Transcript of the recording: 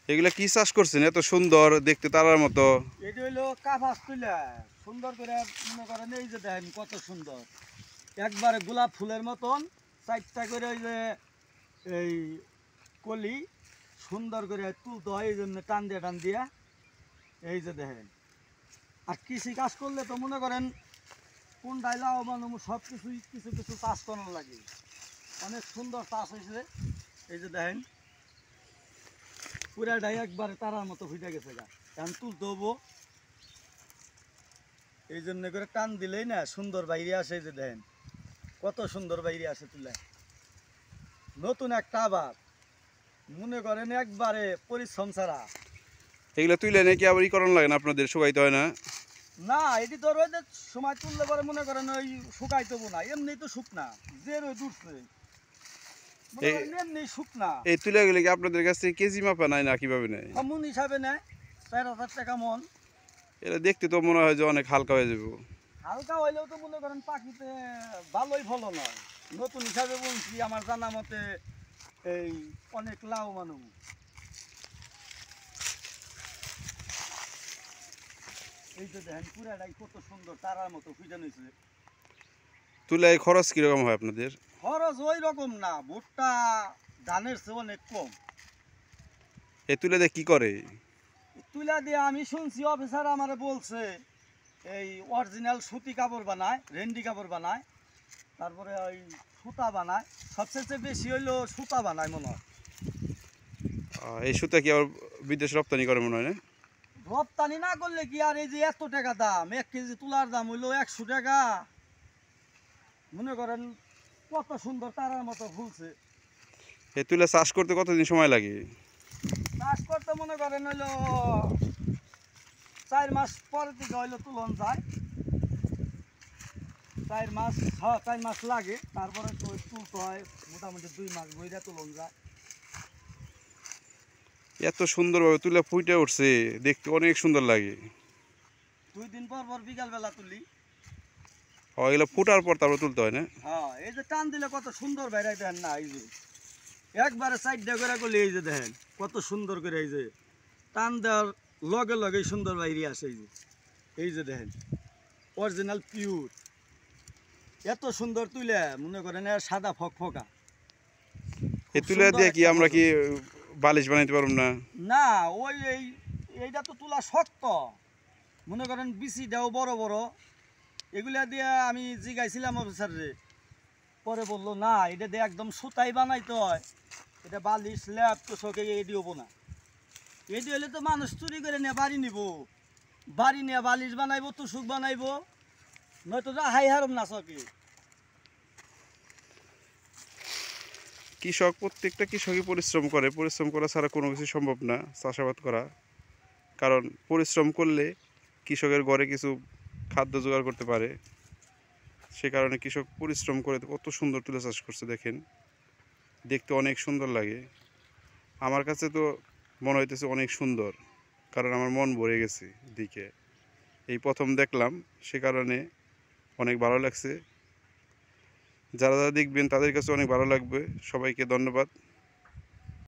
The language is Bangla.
এগুলা কি চাষ করছেন এত সুন্দর দেখতে তারার মতো? এটা হইলো কাফাস তুলা সুন্দর করে মনে করেন এই যে দেখেন কত সুন্দর একবারে গোলাপ ফুলের মতন চারটা করে ওই যে এই কলি সুন্দর করে তুলতে হয় এই জন্য টান দিয়া এই যে দেখেন। আর কৃষি কাজ করলে তো মনে করেন কোনটাই লাভবান সব কিছুই কিছু কিছু চাষ করার লাগে। অনেক সুন্দর চাষ হয়েছে এই যে দেখেন পুরাটাই একবারে তারার মতো ফুটে গেছে গা। এখন তুলতে হবো এই জন্য করে টান দিলেই না সুন্দর বাইরে আসে। এই যে দেখেন কত সুন্দর বাইরে আসে তুলে নতুন একটা আবার মনে করেন একবারে পরিশ্রম ছাড়া। এগুলা তুইলে নাকি আবার ই করানো লাগে না আপনাদের, শুকাইতে হয় না? না এটি তো রোদের সময় তুললে পরে মনে করেন ওই শুকাইতেবো না, এমনি তো শুকনা যে রোদ উঠছে মনে এই করেন এমনি শুকনা। এই তুলাগুলি কি আপনাদের কাছ থেকে কেজি মাপা নাই না কিভাবে নেয়? মন হিসাবে নেয় 4,000 টাকা মন। এটা দেখতে তো মনে হয় যে অনেক হালকা হয়ে যাবে। হালকা হইলেও তো মনে করেন পাখিতে ভালোই ফলন হয়। নতুন হিসাবে বলছি আমার জানা মতে এই অনেক লাভ মানুষ। এই যে দেখেন পুরাটাই কত সুন্দর তারার মতো ফুটে নিয়েছে। তুলায় খরচ কিরকম হয় আপনাদের? খরচ ওই রকম না, ভুট্টা ধানের চেয়ে অনেক কম। এই তুলে দিয়ে কি করে? তুলা দিয়ে আমি শুনছি অফিসার আমারে বলছে এই অরিজিনাল সুতি কাপড় বানায়, রেন্ডি কাপড় বানায়, তারপরে ওই সুতা বানায়, সবচেয়ে বেশি হইলো সুতা বানায় মনে হয়। এই সুতা কি আবার বিদেশ রপ্তানি করে মনে হয় না? রপ্তানি না করলে কি আর এই যে এত টাকা দাম, 1 কেজি তুলার দাম হইলো 100 টাকা। মনে করেন কত সুন্দর তারার মতো ফুলছে। এই তুলা চাষ করতে কতদিন সময় লাগে? চাষ করতে মনে করেন হইলো 4 মাস পরে থেকে হইলো তুলন যায়। 4 মাস, হ্যাঁ 4 মাস লাগে, তারপরে তো তুলতে হয় মোটামুটি 2 মাস বইরা তুলন যায়। এত সুন্দরভাবে তুলা ফুটে উঠছে, দেখতে অনেক সুন্দর লাগে। 2 দিন পর পর বিকাল বেলা তুলি। এগুলো ফুটার পর তারপর তুলতে হয় না? হ্যাঁ এই যে টান দিলে কত সুন্দর বেড়াই দেখেন না, এই যে একবারে সাইডটা করে করলে এই যে দেখেন কত সুন্দর করে এই যে টান দেওয়ার লগে লগে সুন্দর বাইরে আসে। এই যে দেখেন অরিজিনাল পিওর এত সুন্দর তুলে মনে করেন এর সাদা ফকফকা। এই তুলা দিয়ে কি আমরা কি বালিশ বানাইতে পারবো না? না ওই এইটা তো তুলা শক্ত, মনে করেন বিচিটাও বড় বড়। এগুলা দিয়ে আমি জিগাইছিলাম অফিসারে, পরে বললো না এটা দিয়ে একদম সুতাই বানাইতে হয়, এটা বালিশ ল্যাব তো শখে এটি হবো না। এটি হলে তো মানুষ চুরি করে নিয়ে বাড়ি নিব, বাড়ি নিয়ে বালিশ বানাইবো, তুষুক বানাইবো, নয়তো যা হাই হারম না চকে। কৃষক, প্রত্যেকটা কৃষকই পরিশ্রম করে, পরিশ্রম করা ছাড়া কোনো কিছু সম্ভব না চাষাবাদ করা। কারণ পরিশ্রম করলে কৃষকের ঘরে কিছু খাদ্য জোগাড় করতে পারে। সে কারণে কৃষক পরিশ্রম করে কত সুন্দর তুলা চাষ করছে দেখেন, দেখতে অনেক সুন্দর লাগে। আমার কাছে তো মনে হইতেছে অনেক সুন্দর, কারণ আমার মন ভরে গেছে দিকে। এই প্রথম দেখলাম, সে কারণে অনেক ভালো লাগছে। যারা যারা দেখবেন তাদের কাছে অনেক ভালো লাগবে। সবাইকে ধন্যবাদ।